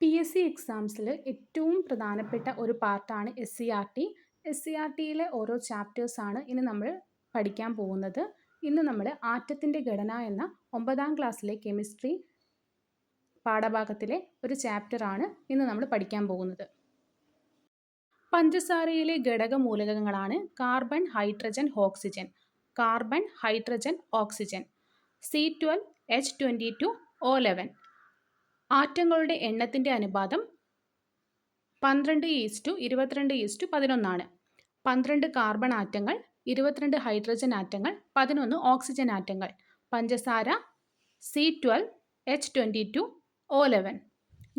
PSC എക്സാംസിൽ ഏറ്റവും പ്രധാനപ്പെട്ട ഒരു പാർട്ടാണ് SCRT. SCRTയിലെ ഓരോ ചാപ്റ്റേഴ്സാണ് ഇനി നമ്മൾ പഠിക്കാൻ പോകുന്നത്. ഇന്ന് നമ്മൾ ആറ്റത്തിൻ്റെ ഘടന എന്ന 9ാം ക്ലാസ്സിലെ കെമിസ്ട്രി പാഠഭാഗത്തിലെ ഒരു ചാപ്റ്ററാണ് ഇന്ന് നമ്മൾ പഠിക്കാൻ പോകുന്നത്. പഞ്ചസാരയിലെ ഘടകമൂലകങ്ങളാണ് carbon, hydrogen, oxygen. Carbon, hydrogen, oxygen. C12H22O11. ആറ്റങ്ങളുടെ എണ്ണത്തിൻ്റെ അനുപാതം 12:22:11 ആണ്. 12 കാർബൺ ആറ്റങ്ങൾ, 22 ഹൈഡ്രജൻ ആറ്റങ്ങൾ, 11 ഓക്സിജൻ ആറ്റങ്ങൾ. പഞ്ചസാര C12H22O11.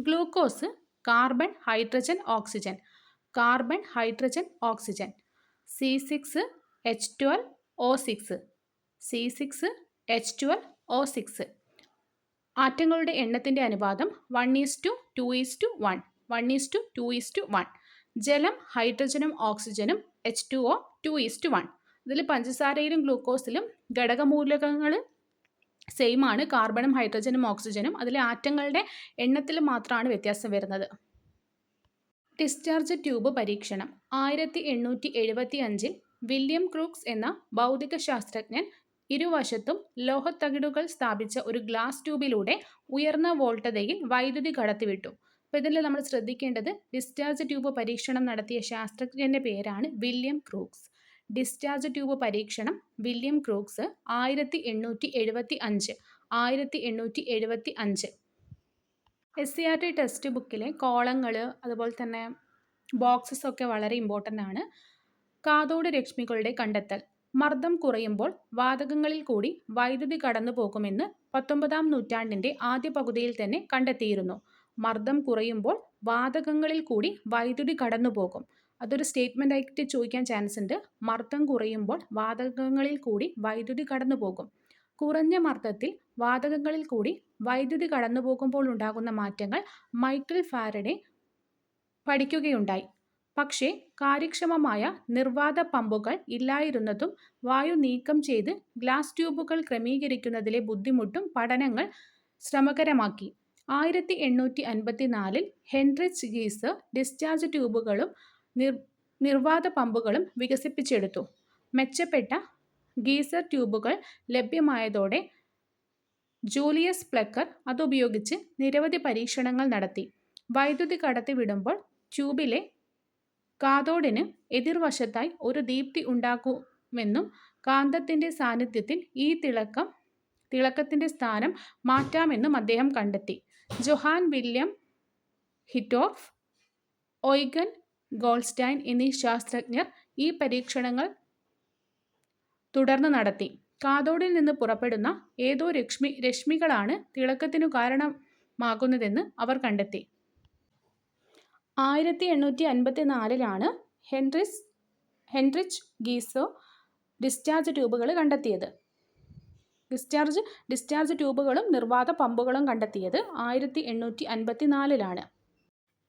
Glucose carbon, hydrogen, oxygen. Carbon, hydrogen, oxygen. C6H12O6. C6H12O6. ആറ്റങ്ങളുടെ എണ്ണത്തിൻ്റെ അനുപാതം 1:2:1. 1:2:1. ജലം, ഹൈഡ്രജനും ഓക്സിജനും H2O 2:1. ഇതിൽ പഞ്ചസാരയിലും ഗ്ലൂക്കോസിലും ഘടകമൂലകങ്ങൾ സെയിം ആണ്, കാർബണും ഹൈഡ്രജനും ഓക്സിജനും. അതിൽ ആറ്റങ്ങളുടെ എണ്ണത്തിൽ മാത്രമാണ് വ്യത്യാസം വരുന്നത്. ഡിസ്ചാർജ് ട്യൂബ് പരീക്ഷണം. 1875 വില്യം ക്രൂക്സ് എന്ന ഭൗതിക ശാസ്ത്രജ്ഞൻ ഇരുവശത്തും ലോഹത്തകിടുകൾ സ്ഥാപിച്ച ഒരു ഗ്ലാസ് ട്യൂബിലൂടെ ഉയർന്ന വോൾട്ടതയിൽ വൈദ്യുതി കടത്തിവിട്ടു. അപ്പോൾ ഇതിൽ നമ്മൾ ശ്രദ്ധിക്കേണ്ടത് ഡിസ്ചാർജ് ട്യൂബ് പരീക്ഷണം നടത്തിയ ശാസ്ത്രജ്ഞൻ്റെ പേരാണ് വില്യം ക്രൂക്സ്. ഡിസ്ചാർജ് ട്യൂബ് പരീക്ഷണം വില്യം ക്രൂക്സ് 1875. 1875. SCRT ടെക്സ്റ്റ് ബുക്കിലെ കോളങ്ങൾ അതുപോലെ തന്നെ ബോക്സസ് ഒക്കെ വളരെ ഇമ്പോർട്ടൻ്റ് ആണ്. കാഥോഡ് രശ്മികളുടെ കണ്ടെത്തൽ. മർദ്ദം കുറയുമ്പോൾ വാതകങ്ങളിൽ കൂടി വൈദ്യുതി കടന്നു പോകുമെന്ന് 19ാം നൂറ്റാണ്ടിൻ്റെ ആദ്യ പകുതിയിൽ തന്നെ കണ്ടെത്തിയിരുന്നു. മർദ്ദം കുറയുമ്പോൾ വാതകങ്ങളിൽ കൂടി വൈദ്യുതി കടന്നു പോകും. അതൊരു സ്റ്റേറ്റ്മെൻ്റ് ആയിട്ട് ചോദിക്കാൻ ചാൻസ് ഉണ്ട്. മർദ്ദം കുറയുമ്പോൾ വാതകങ്ങളിൽ കൂടി വൈദ്യുതി കടന്നു പോകും. കുറഞ്ഞ മർദ്ദത്തിൽ വാതകങ്ങളിൽ കൂടി വൈദ്യുതി കടന്നു പോകുമ്പോൾ ഉണ്ടാകുന്ന മാറ്റങ്ങൾ മൈക്കിൾ ഫാരഡെ പഠിക്കുകയുണ്ടായി. പക്ഷേ കാര്യക്ഷമമായ നിർവാത പമ്പുകൾ ഇല്ലായിരുന്നതും വായു നീക്കം ചെയ്ത് ഗ്ലാസ് ട്യൂബുകൾ ക്രമീകരിക്കുന്നതിലെ ബുദ്ധിമുട്ടും പഠനങ്ങൾ ശ്രമകരമാക്കി. 1854 ഹെൻറിച്ച് ഗീസർ ഡിസ്ചാർജ് ട്യൂബുകളും നിർവാത പമ്പുകളും വികസിപ്പിച്ചെടുത്തു. മെച്ചപ്പെട്ട ഗീസർ ട്യൂബുകൾ ലഭ്യമായതോടെ ജൂലിയസ് പ്ലക്കർ അതുപയോഗിച്ച് നിരവധി പരീക്ഷണങ്ങൾ നടത്തി. വൈദ്യുതി കടത്തിവിടുമ്പോൾ ട്യൂബിലെ കാഥോഡിന് എതിർവശത്തായി ഒരു ദീപ്തി ഉണ്ടാക്കുമെന്നും കാന്തത്തിൻ്റെ സാന്നിധ്യത്തിൽ ഈ തിളക്കത്തിൻ്റെ സ്ഥാനം മാറ്റാമെന്നും അദ്ദേഹം കണ്ടെത്തി. ജോഹാൻ വില്യം ഹിറ്റോഫ്, ഒയ്ഗൻ ഗോൾഡ്സ്റ്റൈൻ എന്നീ ശാസ്ത്രജ്ഞർ ഈ പരീക്ഷണങ്ങൾ തുടർന്ന് നടത്തി. കാഥോഡിൽ നിന്ന് പുറപ്പെടുന്ന ഏതോ രശ്മികളാണ് തിളക്കത്തിനു കാരണമാകുന്നതെന്ന് അവർ കണ്ടെത്തി. 1854 ഹെൻറിച്ച് ഗീസർ ഡിസ്ചാർജ് ട്യൂബുകൾ കണ്ടെത്തിയത്. ഡിസ്ചാർജ് ട്യൂബുകളും നിർവാത പമ്പുകളും കണ്ടെത്തിയത് 1854.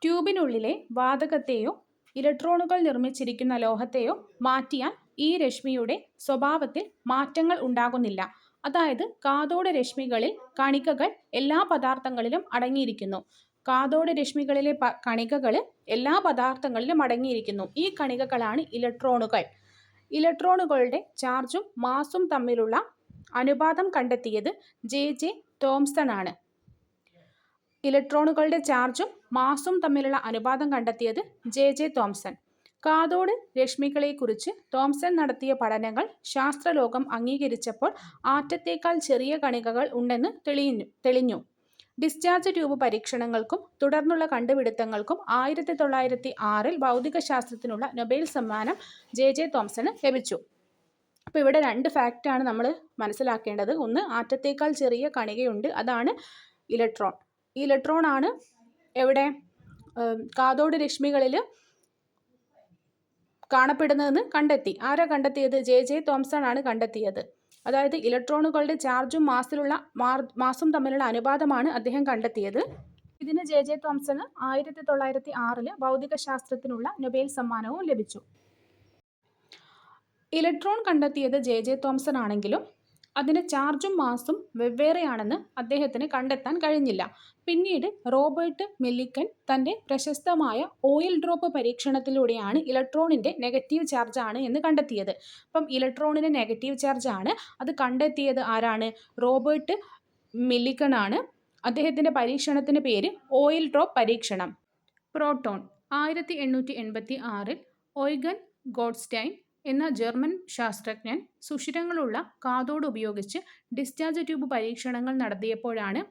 ട്യൂബിനുള്ളിലെ വാതകത്തെയോ ഇലക്ട്രോണുകൾ നിർമ്മിച്ചിരിക്കുന്ന ലോഹത്തെയോ മാറ്റിയാൽ ഈ രശ്മിയുടെ സ്വഭാവത്തിൽ മാറ്റങ്ങൾ ഉണ്ടാകുന്നില്ല. അതായത് കാഥോഡ് രശ്മികളിൽ കണികകൾ എല്ലാ പദാർത്ഥങ്ങളിലും അടങ്ങിയിരിക്കുന്നു. കാഥോഡ് രശ്മികളിലെ കണികകൾ എല്ലാ പദാർത്ഥങ്ങളിലും അടങ്ങിയിരിക്കുന്നു. ഈ കണികകളാണ് ഇലക്ട്രോണുകൾ. ഇലക്ട്രോണുകളുടെ ചാർജും മാസും തമ്മിലുള്ള അനുപാതം കണ്ടെത്തിയത് J.J. തോംസൺ ആണ്. ഇലക്ട്രോണുകളുടെ ചാർജും മാസും തമ്മിലുള്ള അനുപാതം കണ്ടെത്തിയത് J.J. തോംസൺ. കാഥോഡ് രശ്മികളെക്കുറിച്ച് തോംസൺ നടത്തിയ പഠനങ്ങൾ ശാസ്ത്രലോകം അംഗീകരിച്ചപ്പോൾ ആറ്റത്തേക്കാൾ ചെറിയ കണികകൾ ഉണ്ടെന്ന് തെളിഞ്ഞു. ഡിസ്ചാർജ് ട്യൂബ് പരീക്ഷണങ്ങൾക്കും തുടർന്നുള്ള കണ്ടുപിടുത്തങ്ങൾക്കും 1906 ഭൗതികശാസ്ത്രത്തിനുള്ള നൊബേൽ സമ്മാനം J.J. തോംസണ് ലഭിച്ചു. അപ്പോൾ ഇവിടെ 2 ഫാക്റ്റാണ് നമ്മൾ മനസ്സിലാക്കേണ്ടത്. ഒന്ന്, ആറ്റത്തേക്കാൾ ചെറിയ കണികയുണ്ട്, അതാണ് ഇലക്ട്രോൺ. ഈ ഇലക്ട്രോൺ ആണ് എവിടെ കാഥോഡ് രശ്മികളിൽ കാണപ്പെടുന്നതെന്ന് കണ്ടെത്തി. ആരാ കണ്ടെത്തിയത്? J.J. തോംസൺ ആണ് കണ്ടെത്തിയത്. അതായത് ഇലക്ട്രോണുകളുടെ ചാർജും മാസും തമ്മിലുള്ള അനുപാതമാണ് അദ്ദേഹം കണ്ടെത്തിയത്. ഇതിന് J.J. തോംസണ് 1906 ഭൗതികശാസ്ത്രത്തിനുള്ള നൊബേൽ സമ്മാനവും ലഭിച്ചു. ഇലക്ട്രോൺ കണ്ടെത്തിയത് J.J. തോംസൺ ആണെങ്കിലും അതിൻ്റെ ചാർജും മാസും വെവ്വേറെയാണെന്ന് അദ്ദേഹത്തിന് കണ്ടെത്താൻ കഴിഞ്ഞില്ല. പിന്നീട് റോബർട്ട് മില്ലിക്കൻ തൻ്റെ പ്രശസ്തമായ ഓയിൽ ഡ്രോപ്പ് പരീക്ഷണത്തിലൂടെയാണ് ഇലക്ട്രോണിൻ്റെ നെഗറ്റീവ് ചാർജ് ആണ് എന്ന് കണ്ടെത്തിയത്. അപ്പം ഇലക്ട്രോണിന് നെഗറ്റീവ് ചാർജ് ആണ്, അത് കണ്ടെത്തിയത് ആരാണ്? റോബർട്ട് മില്ലിക്കൺ ആണ്. അദ്ദേഹത്തിൻ്റെ പരീക്ഷണത്തിന് പേര് ഓയിൽ ഡ്രോപ്പ് പരീക്ഷണം. പ്രോട്ടോൺ 1886 ഓയ്ഗൻ ഗോഡ്സ്റ്റൈൻ എന്ന ജർമ്മൻ ശാസ്ത്രജ്ഞൻ സുഷിരങ്ങളുള്ള കാഥോഡ് ഉപയോഗിച്ച് ഡിസ്ചാർജ് ട്യൂബ് പരീക്ഷണങ്ങൾ നടത്തിയപ്പോഴാണ്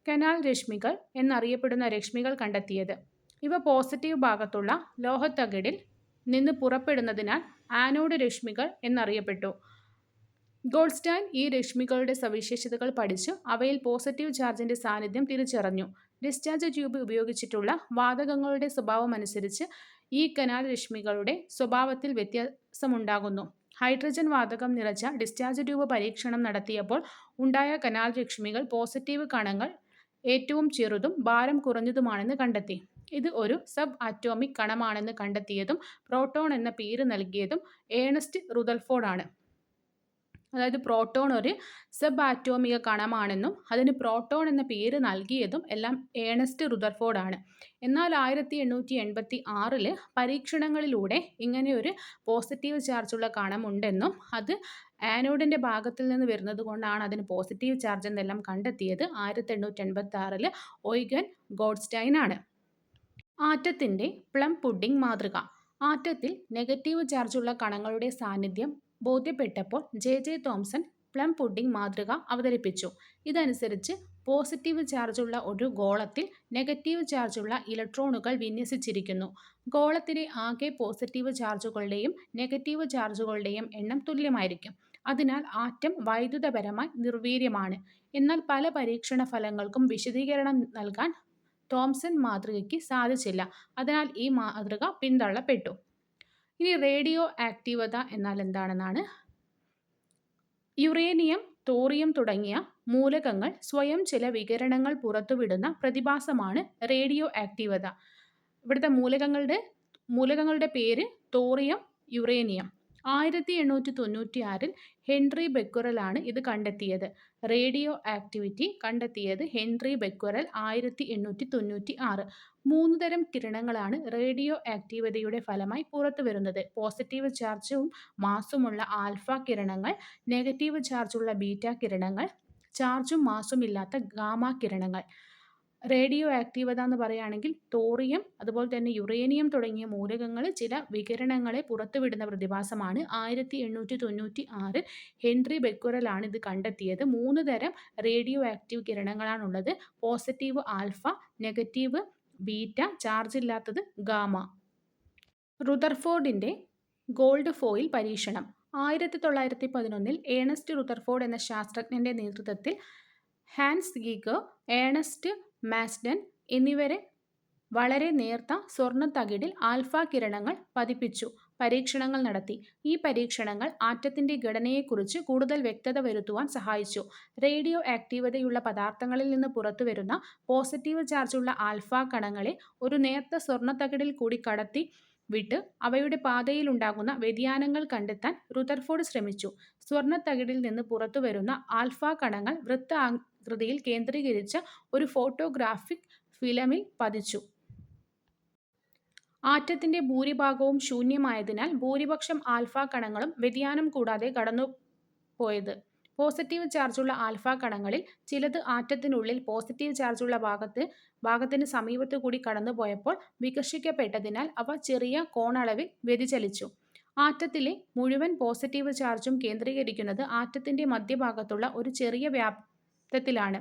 കനാൽ രശ്മികൾ എന്നറിയപ്പെടുന്ന രശ്മികൾ കണ്ടെത്തിയത്. ഇവ പോസിറ്റീവ് ഭാഗത്തുള്ള ലോഹത്തകിടിൽ നിന്ന് പുറപ്പെടുന്നതിനാൽ ആനോഡ് രശ്മികൾ എന്നറിയപ്പെട്ടു. ഗോൾഡ്സ്റ്റൈൻ ഈ രശ്മികളുടെ സവിശേഷതകൾ പഠിച്ചു അവയിൽ പോസിറ്റീവ് ചാർജിൻ്റെ സാന്നിധ്യം തിരിച്ചറിഞ്ഞു. ഡിസ്ചാർജ് ട്യൂബ് ഉപയോഗിച്ചിട്ടുള്ള വാതകങ്ങളുടെ സ്വഭാവമനുസരിച്ച് ഈ കനാൽ രശ്മികളുടെ സ്വഭാവത്തിൽ വ്യത്യാസമുണ്ടാകുന്നു. ഹൈഡ്രജൻ വാതകം നിറച്ച ഡിസ്ചാർജ് ട്യൂബ് പരീക്ഷണം നടത്തിയപ്പോൾ ഉണ്ടായ കനാൽ രശ്മികൾ പോസിറ്റീവ് കണങ്ങൾ ഏറ്റവും ചെറുതും ഭാരം കുറഞ്ഞതുമാണെന്ന് കണ്ടെത്തി. ഇത് ഒരു സബ് ആറ്റോമിക് കണമാണെന്ന് കണ്ടെത്തിയതും പ്രോട്ടോൺ എന്ന പേര് നൽകിയതും ഏണസ്റ്റ് റുദർഫോർഡ് ആണ്. അതായത് പ്രോട്ടോൺ ഒരു സബ് ആറ്റോമിക കണമാണെന്നും അതിന് പ്രോട്ടോൺ എന്ന പേര് നൽകിയതും എല്ലാം ഏണസ്റ്റ് റുദർഫോർഡ് ആണ്. എന്നാൽ 1886 പരീക്ഷണങ്ങളിലൂടെ ഇങ്ങനെയൊരു പോസിറ്റീവ് ചാർജുള്ള കണമുണ്ടെന്നും അത് ആനോഡിൻ്റെ ഭാഗത്തിൽ നിന്ന് വരുന്നത് കൊണ്ടാണ് അതിന് പോസിറ്റീവ് ചാർജ് എന്നെല്ലാം കണ്ടെത്തിയത് 1886 ഓയ്ഗൻ ഗോഡ്സ്റ്റൈൻ ആണ്. ആറ്റത്തിൻ്റെ പ്ലം പുഡിംഗ് മാതൃക. ആറ്റത്തിൽ നെഗറ്റീവ് ചാർജുള്ള കണങ്ങളുടെ സാന്നിധ്യം ബോധ്യപ്പെട്ടപ്പോൾ ജെ തോംസൺ പ്ലം പുഡിംഗ് മാതൃക അവതരിപ്പിച്ചു. ഇതനുസരിച്ച് പോസിറ്റീവ് ചാർജുള്ള ഒരു ഗോളത്തിൽ നെഗറ്റീവ് ചാർജുള്ള ഇലക്ട്രോണുകൾ വിന്യസിച്ചിരിക്കുന്നു. ഗോളത്തിലെ ആകെ പോസിറ്റീവ് ചാർജുകളുടെയും നെഗറ്റീവ് ചാർജുകളുടെയും എണ്ണം തുല്യമായിരിക്കും. അതിനാൽ ആറ്റം വൈദ്യുതപരമായി നിർവീര്യമാണ്. എന്നാൽ പല പരീക്ഷണ ഫലങ്ങൾക്കും വിശദീകരണം നൽകാൻ തോംസൺ മാതൃകയ്ക്ക് സാധിച്ചില്ല. അതിനാൽ ഈ മാതൃക പിന്തള്ളപ്പെട്ടു. ഇനി റേഡിയോ ആക്റ്റീവത എന്നാൽ എന്താണെന്നാണ്. യുറേനിയം, തോറിയം തുടങ്ങിയ മൂലകങ്ങൾ സ്വയം ചില വികിരണങ്ങൾ പുറത്തുവിടുന്ന പ്രതിഭാസമാണ് റേഡിയോ ആക്റ്റീവത. ഇവിടുത്തെ മൂലകങ്ങളുടെ പേര് തോറിയം, യുറേനിയം. 1896 ഹെൻറി ബെക്കുറൽ ആണ് ഇത് കണ്ടെത്തിയത്. റേഡിയോ ആക്ടിവിറ്റി കണ്ടെത്തിയത് ഹെൻറി ബെക്കുറൽ 1896. 3 തരം കിരണങ്ങളാണ് റേഡിയോ ആക്റ്റീവതയുടെ ഫലമായി പുറത്തു വരുന്നത്. പോസിറ്റീവ് ചാർജും മാസുമുള്ള ആൽഫ കിരണങ്ങൾ, നെഗറ്റീവ് ചാർജുള്ള ബീറ്റ കിരണങ്ങൾ, ചാർജും മാസും ഇല്ലാത്ത ഗാമ കിരണങ്ങൾ. റേഡിയോ ആക്റ്റീവത എന്ന് പറയുകയാണെങ്കിൽ തോറിയം അതുപോലെ തന്നെ യുറേനിയം തുടങ്ങിയ മൂലകങ്ങൾ ചില വികിരണങ്ങളെ പുറത്തുവിടുന്ന പ്രതിഭാസമാണ്. 1896 ഹെൻറി ബെക്കുറലാണ് ഇത് കണ്ടെത്തിയത്. 3 തരം റേഡിയോ ആക്റ്റീവ് കിരണങ്ങളാണുള്ളത്. Positive alpha, negative beta, charge ഇല്ലാത്തത് ഗാമ. റുദർഫോർഡിൻ്റെ ഗോൾഡ് ഫോയിൽ പരീക്ഷണം. 1911 ഏണസ്റ്റ് റുദർഫോർഡ് എന്ന ശാസ്ത്രജ്ഞൻ്റെ നേതൃത്വത്തിൽ ഹാൻസ് ഗീഗർ, ഏണസ്റ്റ് മാസ്ഡൻ എന്നിവരെ വളരെ നേർത്ത സ്വർണ്ണത്തകിടിൽ ആൽഫ കിരണങ്ങൾ പതിപ്പിച്ചു പരീക്ഷണങ്ങൾ നടത്തി. ഈ പരീക്ഷണങ്ങൾ ആറ്റത്തിൻ്റെ ഘടനയെക്കുറിച്ച് കൂടുതൽ വ്യക്തത വരുത്തുവാൻ സഹായിച്ചു. റേഡിയോ ആക്റ്റീവതയുള്ള പദാർത്ഥങ്ങളിൽ നിന്ന് പുറത്തുവരുന്ന പോസിറ്റീവ് ചാർജുള്ള ആൽഫ കണങ്ങളെ ഒരു നേർത്ത സ്വർണ്ണത്തകിടിൽ കൂടി കടത്തി വിട്ട് അവയുടെ പാതയിലുണ്ടാകുന്ന വ്യതിയാനങ്ങൾ കണ്ടെത്താൻ റുദർഫോർഡ് ശ്രമിച്ചു. സ്വർണ്ണത്തകിടിൽ നിന്ന് പുറത്തുവരുന്ന ആൽഫ കണങ്ങൾ വൃത്താകൃതിയിൽ കേന്ദ്രീകരിച്ച ഒരു ഫോട്ടോഗ്രാഫിക് ഫിലമിൽ പതിച്ചു. ആറ്റത്തിൻ്റെ ഭൂരിഭാഗവും ശൂന്യമായതിനാൽ ഭൂരിപക്ഷം ആൽഫ കണങ്ങളും വ്യതിയാനം കൂടാതെ കടന്നുപോയത്. പോസിറ്റീവ് ചാർജുള്ള ആൽഫ കണങ്ങളിൽ ചിലത് ആറ്റത്തിനുള്ളിൽ പോസിറ്റീവ് ചാർജുള്ള ഭാഗത്തിന് സമീപത്തു കൂടി കടന്നുപോയപ്പോൾ വികർഷിക്കപ്പെട്ടതിനാൽ അവ ചെറിയ കോണളവിൽ വ്യതിചലിച്ചു. ആറ്റത്തിലെ മുഴുവൻ പോസിറ്റീവ് ചാർജും കേന്ദ്രീകരിക്കുന്നത് ആറ്റത്തിൻ്റെ മധ്യഭാഗത്തുള്ള ഒരു ചെറിയ വ്യാപ്തത്തിലാണ്.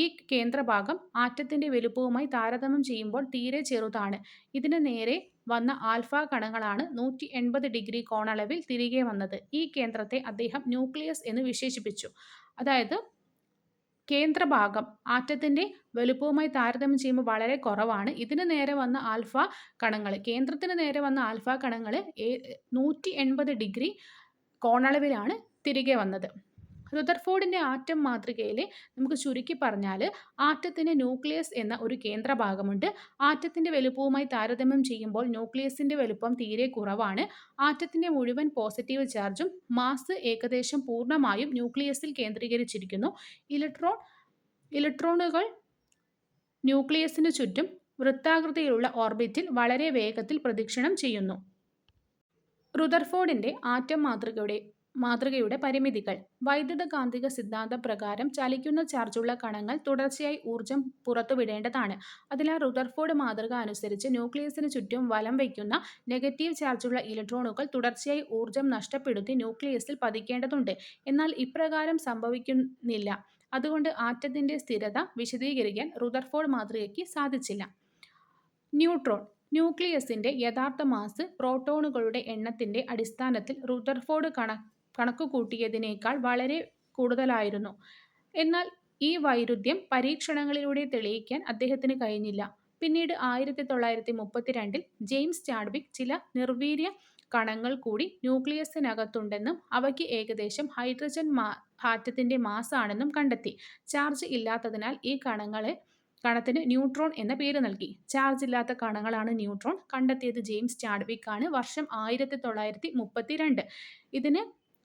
ഈ കേന്ദ്രഭാഗം ആറ്റത്തിൻ്റെ വലുപ്പവുമായി താരതമ്യം ചെയ്യുമ്പോൾ തീരെ ചെറുതാണ്. ഇതിന് നേരെ വന്ന ആൽഫ കണങ്ങളാണ് 180 ഡിഗ്രി കോണളവിൽ തിരികെ വന്നത്. ഈ കേന്ദ്രത്തെ അദ്ദേഹം ന്യൂക്ലിയസ് എന്ന് വിശേഷിപ്പിച്ചു. അതായത് കേന്ദ്രഭാഗം ആറ്റത്തിൻ്റെ വലുപ്പവുമായി താരതമ്യം ചെയ്യുമ്പോൾ വളരെ കുറവാണ്. ഇതിന് നേരെ വന്ന ആൽഫ കണങ്ങൾ, കേന്ദ്രത്തിന് നേരെ വന്ന ആൽഫ കണങ്ങൾ 180 ഡിഗ്രി കോണളവിലാണ് തിരികെ വന്നത്. റുദർഫോർഡിൻ്റെ ആറ്റം മാതൃകയിലെ നമുക്ക് ചുരുക്കി പറഞ്ഞാൽ ആറ്റത്തിന് ന്യൂക്ലിയസ് എന്ന ഒരു കേന്ദ്ര ഭാഗമുണ്ട്. ആറ്റത്തിൻ്റെ വലുപ്പവുമായി താരതമ്യം ചെയ്യുമ്പോൾ ന്യൂക്ലിയസിൻ്റെ വലുപ്പം തീരെ കുറവാണ്. ആറ്റത്തിൻ്റെ മുഴുവൻ പോസിറ്റീവ് ചാർജും മാസ് ഏകദേശം പൂർണ്ണമായും ന്യൂക്ലിയസിൽ കേന്ദ്രീകരിച്ചിരിക്കുന്നു. ഇലക്ട്രോണുകൾ ന്യൂക്ലിയസിനു ചുറ്റും വൃത്താകൃതിയിലുള്ള ഓർബിറ്റിൽ വളരെ വേഗത്തിൽ പ്രദക്ഷിണം ചെയ്യുന്നു. റുദർഫോർഡിൻ്റെ ആറ്റം മാതൃകയുടെ പരിമിതികൾ. വൈദ്യുതകാന്തിക സിദ്ധാന്തപ്രകാരം ചലിക്കുന്ന ചാർജുള്ള കണങ്ങൾ തുടർച്ചയായി ഊർജ്ജം പുറത്തുവിടേണ്ടതാണ്. അതിനാൽ റുദർഫോർഡ് മാതൃക അനുസരിച്ച് ന്യൂക്ലിയസിന് ചുറ്റും വലം വയ്ക്കുന്ന നെഗറ്റീവ് ചാർജുള്ള ഇലക്ട്രോണുകൾ തുടർച്ചയായി ഊർജ്ജം നഷ്ടപ്പെടുത്തി ന്യൂക്ലിയസിൽ പതിക്കേണ്ടതുണ്ട്. എന്നാൽ ഇപ്രകാരം സംഭവിക്കുന്നില്ല. അതുകൊണ്ട് ആറ്റത്തിൻ്റെ സ്ഥിരത വിശദീകരിക്കാൻ റുദർഫോർഡ് മാതൃകയ്ക്ക് സാധിച്ചില്ല. ന്യൂട്രോൺ. ന്യൂക്ലിയസിൻ്റെ യഥാർത്ഥ മാസ് പ്രോട്ടോണുകളുടെ എണ്ണത്തിൻ്റെ അടിസ്ഥാനത്തിൽ റുദർഫോർഡ് കണക്കുകൂട്ടിയതിനേക്കാൾ വളരെ കൂടുതലായിരുന്നു. എന്നാൽ ഈ വൈരുദ്ധ്യം പരീക്ഷണങ്ങളിലൂടെ തെളിയിക്കാൻ അദ്ദേഹത്തിന് കഴിഞ്ഞില്ല. പിന്നീട് 1932 ജെയിംസ് ചാഡ്വിക് ചില നിർവീര്യ കണങ്ങൾ കൂടി ന്യൂക്ലിയസിനകത്തുണ്ടെന്നും അവയ്ക്ക് ഏകദേശം ഹൈഡ്രജൻ ആറ്റത്തിൻ്റെ മാസാണെന്നും കണ്ടെത്തി. ചാർജ് ഇല്ലാത്തതിനാൽ ഈ കണത്തിന് ന്യൂട്രോൺ എന്ന പേര് നൽകി. ചാർജ് ഇല്ലാത്ത കണങ്ങളാണ് ന്യൂട്രോൺ. കണ്ടെത്തിയത് ജെയിംസ് ചാഡ്വിക് ആണ്. വർഷം 1932. ഇതിന്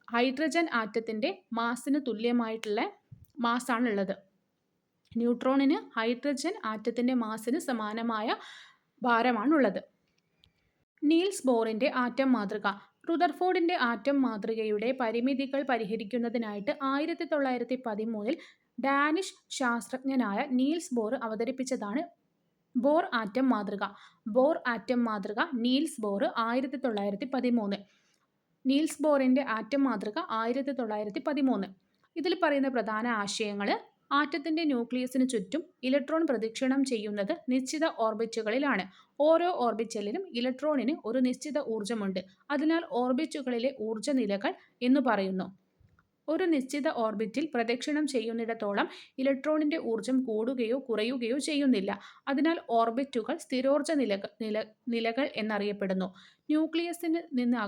ഹൈഡ്രജൻ ആറ്റത്തിൻ്റെ മാസിന് തുല്യമായിട്ടുള്ള മാസാണുള്ളത്. ന്യൂട്രോണിന് ഹൈഡ്രജൻ ആറ്റത്തിൻ്റെ മാസിന് സമാനമായ ഭാരമാണുള്ളത്. നീൽസ് ബോറിൻ്റെ ആറ്റം മാതൃക. റുദർഫോർഡിൻ്റെ ആറ്റം മാതൃകയുടെ പരിമിതികൾ പരിഹരിക്കുന്നതിനായിട്ട് 1913 ഡാനിഷ് ശാസ്ത്രജ്ഞനായ നീൽസ് ബോർ അവതരിപ്പിച്ചതാണ് ബോർ ആറ്റം മാതൃക. ബോർ ആറ്റം മാതൃക നീൽസ് ബോർ 1913. നീൽസ് ബോറിൻ്റെ ആറ്റം മാതൃക 1913. ഇതിൽ പറയുന്ന പ്രധാന ആശയങ്ങൾ: ആറ്റത്തിൻ്റെ ന്യൂക്ലിയസിന് ചുറ്റും ഇലക്ട്രോൺ പ്രദക്ഷിണം ചെയ്യുന്നത് നിശ്ചിത ഓർബിറ്റുകളിലാണ്. ഓരോ ഓർബിറ്റലിലും ഇലക്ട്രോണിന് ഒരു നിശ്ചിത ഊർജ്ജമുണ്ട്. അതിനാൽ ഓർബിറ്റുകളിലെ ഊർജ്ജ നിലകൾ എന്ന് പറയുന്നു. ഒരു നിശ്ചിത ഓർബിറ്റിൽ പ്രദക്ഷിണം ചെയ്യുന്നിടത്തോളം ഇലക്ട്രോണിൻ്റെ ഊർജ്ജം കൂടുകയോ കുറയുകയോ ചെയ്യുന്നില്ല. അതിനാൽ ഓർബിറ്റുകൾ സ്ഥിരോർജ്ജ നിലകൾ എന്നറിയപ്പെടുന്നു. ന്യൂക്ലിയസിൽ നിന്ന്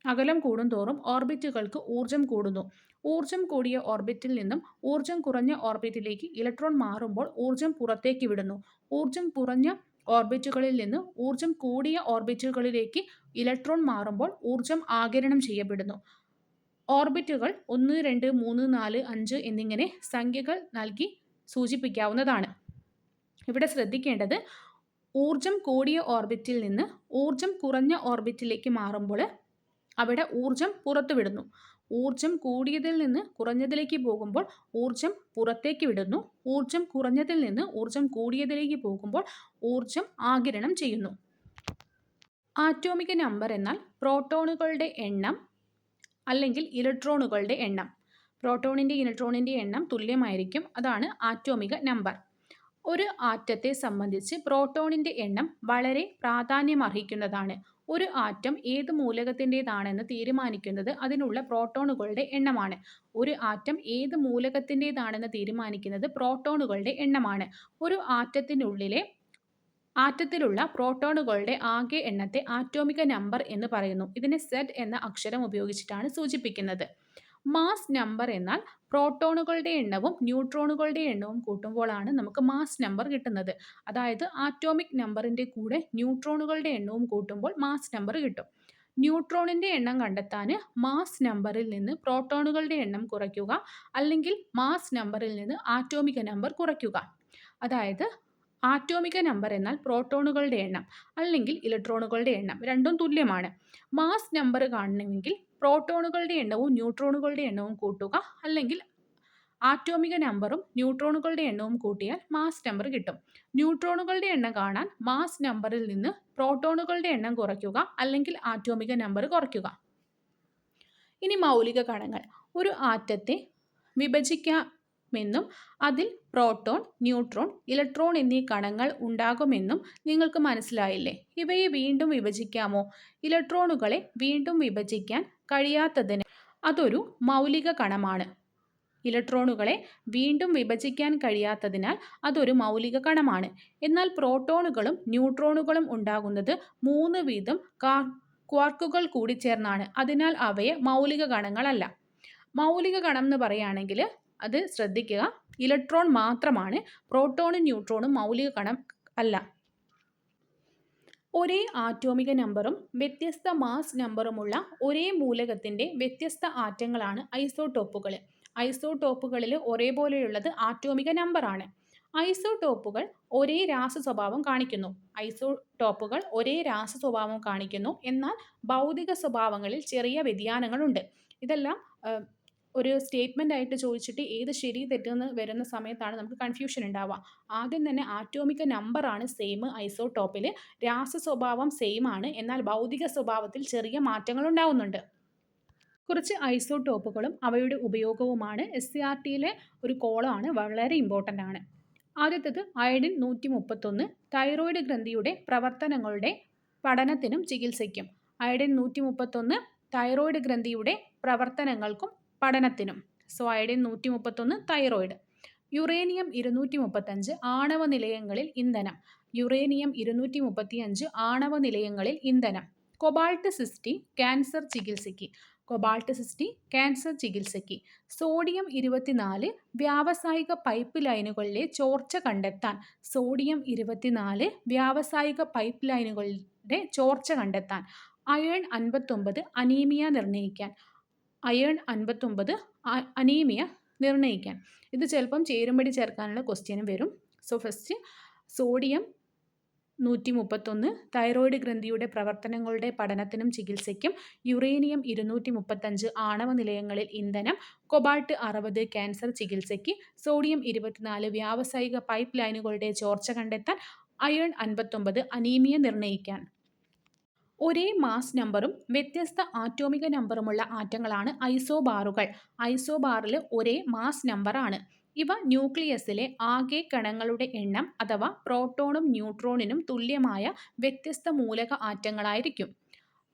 അകലം കൂടുന്തോറും ഓർബിറ്റുകൾക്ക് ഊർജ്ജം കൂടുന്നു. ഊർജ്ജം കൂടിയ ഓർബിറ്റിൽ നിന്നും ഊർജ്ജം കുറഞ്ഞ ഓർബിറ്റിലേക്ക് ഇലക്ട്രോൺ മാറുമ്പോൾ ഊർജ്ജം പുറത്തേക്ക് വിടുന്നു. ഊർജ്ജം കുറഞ്ഞ ഓർബിറ്റുകളിൽ നിന്ന് ഊർജ്ജം കൂടിയ ഓർബിറ്റുകളിലേക്ക് ഇലക്ട്രോൺ മാറുമ്പോൾ ഊർജ്ജം ആഗിരണം ചെയ്യപ്പെടുന്നു. ഓർബിറ്റുകൾ 1, 2, 3, 4, 5 എന്നിങ്ങനെ സംഖ്യകൾ നൽകി സൂചിപ്പിക്കാവുന്നതാണ്. ഇവിടെ ശ്രദ്ധിക്കേണ്ടത്, ഊർജ്ജം കൂടിയ ഓർബിറ്റിൽ നിന്ന് ഊർജ്ജം കുറഞ്ഞ ഓർബിറ്റിലേക്ക് മാറുമ്പോൾ അവിടെ ഊർജ്ജം പുറത്തുവിടുന്നു. ഊർജ്ജം കൂടിയതിൽ നിന്ന് കുറഞ്ഞതിലേക്ക് പോകുമ്പോൾ ഊർജ്ജം പുറത്തേക്ക് വിടുന്നു. ഊർജ്ജം കുറഞ്ഞതിൽ നിന്ന് ഊർജ്ജം കൂടിയതിലേക്ക് പോകുമ്പോൾ ഊർജ്ജം ആഗിരണം ചെയ്യുന്നു. ആറ്റോമിക നമ്പർ എന്നാൽ പ്രോട്ടോണുകളുടെ എണ്ണം അല്ലെങ്കിൽ ഇലക്ട്രോണുകളുടെ എണ്ണം. പ്രോട്ടോണിൻ്റെ ഇലക്ട്രോണിൻ്റെ എണ്ണം തുല്യമായിരിക്കും. അതാണ് ആറ്റോമിക നമ്പർ. ഒരു ആറ്റത്തെ സംബന്ധിച്ച് പ്രോട്ടോണിൻ്റെ എണ്ണം വളരെ പ്രാധാന്യമർഹിക്കുന്നതാണ്. ഒരു ആറ്റം ഏത് മൂലകത്തിൻ്റെതാണെന്ന് തീരുമാനിക്കുന്നത് അതിനുള്ള പ്രോട്ടോണുകളുടെ എണ്ണമാണ്. ഒരു ആറ്റം ഏത് മൂലകത്തിൻ്റെതാണെന്ന് തീരുമാനിക്കുന്നത് പ്രോട്ടോണുകളുടെ എണ്ണമാണ്. ഒരു ആറ്റത്തിലുള്ള പ്രോട്ടോണുകളുടെ ആകെ എണ്ണത്തെ ആറ്റോമിക നമ്പർ എന്ന് പറയുന്നു. ഇതിനെ Z എന്ന അക്ഷരം ഉപയോഗിച്ചിട്ടാണ് സൂചിപ്പിക്കുന്നത്. മാസ് നമ്പർ എന്നാൽ പ്രോട്ടോണുകളുടെ എണ്ണവും ന്യൂട്രോണുകളുടെ എണ്ണവും കൂട്ടുമ്പോഴാണ് നമുക്ക് മാസ് നമ്പർ കിട്ടുന്നത്. അതായത് ആറ്റോമിക് നമ്പറിൻ്റെ കൂടെ ന്യൂട്രോണുകളുടെ എണ്ണവും കൂട്ടുമ്പോൾ മാസ് നമ്പർ കിട്ടും. ന്യൂട്രോണിൻ്റെ എണ്ണം കണ്ടെത്താൻ മാസ് നമ്പറിൽ നിന്ന് പ്രോട്ടോണുകളുടെ എണ്ണം കുറയ്ക്കുക, അല്ലെങ്കിൽ മാസ് നമ്പറിൽ നിന്ന് ആറ്റോമിക നമ്പർ കുറയ്ക്കുക. അതായത് ആറ്റോമിക നമ്പർ എന്നാൽ പ്രോട്ടോണുകളുടെ എണ്ണം അല്ലെങ്കിൽ ഇലക്ട്രോണുകളുടെ എണ്ണം രണ്ടും തുല്യമാണ്. മാസ് നമ്പർ കാണണമെങ്കിൽ പ്രോട്ടോണുകളുടെ എണ്ണവും ന്യൂട്രോണുകളുടെ എണ്ണവും കൂട്ടുക, അല്ലെങ്കിൽ ആറ്റോമിക നമ്പറും ന്യൂട്രോണുകളുടെ എണ്ണവും കൂട്ടിയാൽ മാസ് നമ്പർ കിട്ടും. ന്യൂട്രോണുകളുടെ എണ്ണം കാണാൻ മാസ് നമ്പറിൽ നിന്ന് പ്രോട്ടോണുകളുടെ എണ്ണം കുറയ്ക്കുക, അല്ലെങ്കിൽ ആറ്റോമിക നമ്പർ കുറയ്ക്കുക. ഇനി മൗലിക കണങ്ങൾ. ഒരു ആറ്റത്തെ വിഭജിക്കാമെന്നും അതിൽ പ്രോട്ടോൺ, ന്യൂട്രോൺ, ഇലക്ട്രോൺ എന്നീ കണങ്ങൾ ഉണ്ടാകുമെന്നും നിങ്ങൾക്ക് മനസ്സിലായില്ലേ? ഇവയെ വീണ്ടും വിഭജിക്കാമോ? ഇലക്ട്രോണുകളെ വീണ്ടും വിഭജിക്കാൻ കഴിയാത്തതിന് അതൊരു മൗലിക കണമാണ്. ഇലക്ട്രോണുകളെ വീണ്ടും വിഭജിക്കാൻ കഴിയാത്തതിനാൽ അതൊരു മൗലിക കണമാണ്. എന്നാൽ പ്രോട്ടോണുകളും ന്യൂട്രോണുകളും ഉണ്ടാകുന്നത് 3 വീതം ക്വാർക്കുകൾ കൂടിച്ചേർന്നാണ്. അതിനാൽ അവയെ മൗലിക കണങ്ങളല്ല. മൗലിക കണം എന്ന് പറയുകയാണെങ്കിൽ അത് ശ്രദ്ധിക്കുക, ഇലക്ട്രോൺ മാത്രമാണ്. പ്രോട്ടോണും ന്യൂട്രോണും മൗലിക കണം അല്ല. ഒരേ ആറ്റോമിക നമ്പറും വ്യത്യസ്ത മാസ് നമ്പറുമുള്ള ഒരേ മൂലകത്തിൻ്റെ വ്യത്യസ്ത ആറ്റങ്ങളാണ് ഐസോടോപ്പുകൾ. ഐസോടോപ്പുകളിൽ ഒരേപോലെയുള്ളത് ആറ്റോമിക നമ്പറാണ്. ഐസോടോപ്പുകൾ ഒരേ രാസ സ്വഭാവം കാണിക്കുന്നു. ഐസോടോപ്പുകൾ ഒരേ രാസ സ്വഭാവം കാണിക്കുന്നു, എന്നാൽ ഭൗതിക സ്വഭാവങ്ങളിൽ ചെറിയ വ്യതിയാനങ്ങളുണ്ട്. ഇതെല്ലാം ഒരു സ്റ്റേറ്റ്മെൻ്റ് ആയിട്ട് ചോദിച്ചിട്ട് ഏത് ശരി തെറ്റെന്ന് വരുന്ന സമയത്താണ് നമുക്ക് കൺഫ്യൂഷൻ ഉണ്ടാവുക. ആദ്യം തന്നെ ആറ്റോമിക നമ്പറാണ് സെയിം ഐസോടോപ്പിൽ, രാസ സ്വഭാവം സെയിം ആണ്, എന്നാൽ ഭൗതിക സ്വഭാവത്തിൽ ചെറിയ മാറ്റങ്ങൾ ഉണ്ടാവുന്നുണ്ട്. കുറച്ച് ഐസോടോപ്പുകളും അവയുടെ ഉപയോഗവുമാണ് SCERTയിലെ ഒരു കോളമാണ്, വളരെ ഇമ്പോർട്ടൻ്റ് ആണ്. ആദ്യത്തേത് അയഡിൻ 131 തൈറോയിഡ് ഗ്രന്ഥിയുടെ പ്രവർത്തനങ്ങളുടെ പഠനത്തിനും ചികിത്സയ്ക്കും. അയഡിൻ 131 തൈറോയിഡ് ഗ്രന്ഥിയുടെ പ്രവർത്തനങ്ങൾക്കും പഠനത്തിനും. So iodine 131 thyroid. യുറേനിയം 235 ആണവ നിലയങ്ങളിൽ ഇന്ധനം. യുറേനിയം 235 ആണവ നിലയങ്ങളിൽ ഇന്ധനം. കൊബാൾട്ട് 60 ക്യാൻസർ ചികിത്സയ്ക്ക്. കൊബാൾട്ട് 60 ക്യാൻസർ ചികിത്സയ്ക്ക്. സോഡിയം 24 വ്യാവസായിക പൈപ്പ് ലൈനുകളിലെ ചോർച്ച കണ്ടെത്താൻ. സോഡിയം 24 വ്യാവസായിക പൈപ്പ് ലൈനുകളുടെ ചോർച്ച കണ്ടെത്താൻ. അയേൺ 59 അനീമിയ നിർണ്ണയിക്കാൻ. അയേൺ 59 അനീമിയ നിർണ്ണയിക്കാൻ. ഇത് ചിലപ്പം ചേരുംപടി ചേർക്കാനുള്ള ക്വസ്റ്റ്യനും വരും. സോ ഫസ്റ്റ് സോഡിയം 131 തൈറോയിഡ് ഗ്രന്ഥിയുടെ പ്രവർത്തനങ്ങളുടെ പഠനത്തിനും ചികിത്സയ്ക്കും. യുറേനിയം 235 ആണവ നിലയങ്ങളിൽ ഇന്ധനം. കൊബാൾട്ട് 60 ക്യാൻസർ ചികിത്സയ്ക്ക്. സോഡിയം 24 വ്യാവസായിക പൈപ്പ് ലൈനുകളുടെ ചോർച്ച കണ്ടെത്താൻ. അയേൺ 59 അനീമിയ നിർണ്ണയിക്കാൻ. ഒരേ മാസ് നമ്പറും വ്യത്യസ്ത ആറ്റോമിക നമ്പറുമുള്ള ആറ്റങ്ങളാണ് ഐസോബാറുകൾ. ഐസോബാറിൽ ഒരേ മാസ് നമ്പറാണ്. ഇവ ന്യൂക്ലിയസിലെ ആകെ കണങ്ങളുടെ എണ്ണം അഥവാ പ്രോട്ടോണും ന്യൂട്രോണിനും തുല്യമായ വ്യത്യസ്ത മൂലക ആറ്റങ്ങളായിരിക്കും.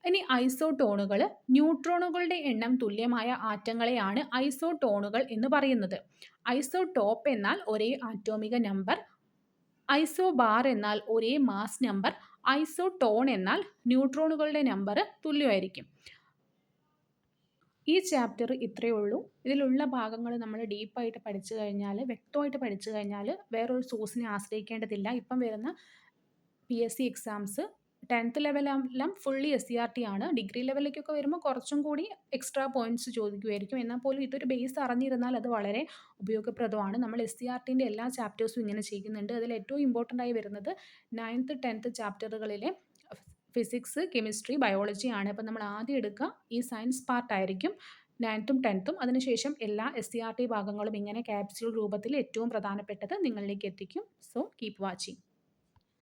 ഇനി ഐസോടോണുകൾ. ന്യൂട്രോണുകളുടെ എണ്ണം തുല്യമായ ആറ്റങ്ങളെയാണ് ഐസോടോണുകൾ എന്ന് പറയുന്നത്. ഐസോടോപ്പ് എന്നാൽ ഒരേ ആറ്റോമിക നമ്പർ. ഐസോബാർ എന്നാൽ ഒരേ മാസ് നമ്പർ. ഐസോടോൺ എന്നാൽ ന്യൂട്രോണുകളുടെ നമ്പർ തുല്യമായിരിക്കും. ഈ ചാപ്റ്റർ ഇത്രയേ ഉള്ളൂ. ഇതിലുള്ള ഭാഗങ്ങൾ നമ്മൾ ഡീപ്പായിട്ട് പഠിച്ചു കഴിഞ്ഞാൽ, വ്യക്തമായിട്ട് പഠിച്ചു കഴിഞ്ഞാൽ വേറൊരു സോഴ്സിനെ ആശ്രയിക്കേണ്ടതില്ല. ഇപ്പം വരുന്ന PSC എക്സാംസ് 10th ലെവലെല്ലാം ഫുള്ളി SCERT ആണ്. ഡിഗ്രി ലെവലിലേക്കൊക്കെ വരുമ്പോൾ കുറച്ചും കൂടി എക്സ്ട്രാ പോയിന്റ്സ് ചോദിക്കുമായിരിക്കും. എന്നാൽ പോലും ഇതൊരു ബേസ് അറിഞ്ഞിരുന്നാൽ അത് വളരെ ഉപയോഗപ്രദമാണ്. നമ്മൾ SCERTൻ്റെ എല്ലാ ചാപ്റ്റേഴ്സും ഇങ്ങനെ ചെയ്യുന്നുണ്ട്. അതിൽ ഏറ്റവും ഇമ്പോർട്ടൻ്റ് ആയി വരുന്നത് 9th 10th ചാപ്റ്ററുകളിലെ physics, chemistry, biology ആണ്. അപ്പം നമ്മൾ ആദ്യം എടുക്കുക ഈ സയൻസ് പാർട്ടായിരിക്കും 9th 10th. അതിനുശേഷം എല്ലാ SCERT ഭാഗങ്ങളും ഇങ്ങനെ ക്യാപ്സ്യൂൾ രൂപത്തിൽ ഏറ്റവും പ്രധാനപ്പെട്ടത് നിങ്ങളിലേക്ക് എത്തിക്കും. So keep watching.